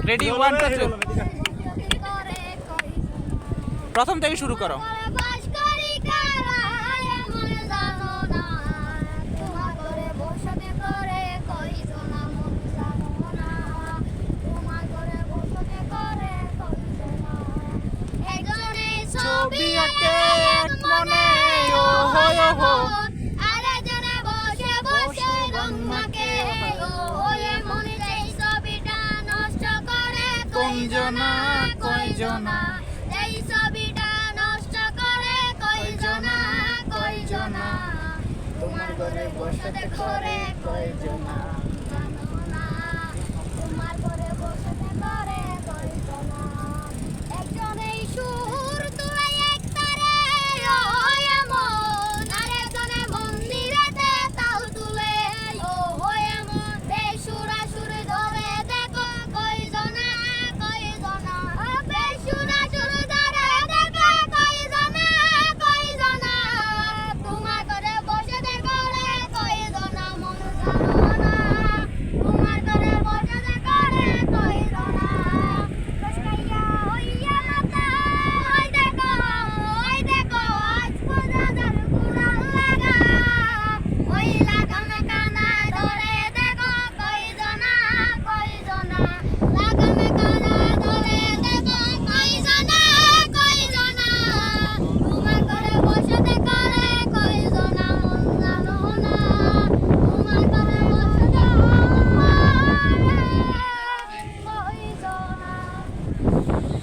Ready 1 2 3 প্রথম থেকে শুরু করো। ছবি আঁকে এক মনে ও হো ও হো, আরেকজনে বসে বসে রং মাখে ও ওয়ে মনে এই ছবিটা নষ্ট করে কয়জনা কয়জনা, এই ছবিটা নষ্ট করে কয়জনা, তোমার ঘরে বসে দেখো রে কয়জনা।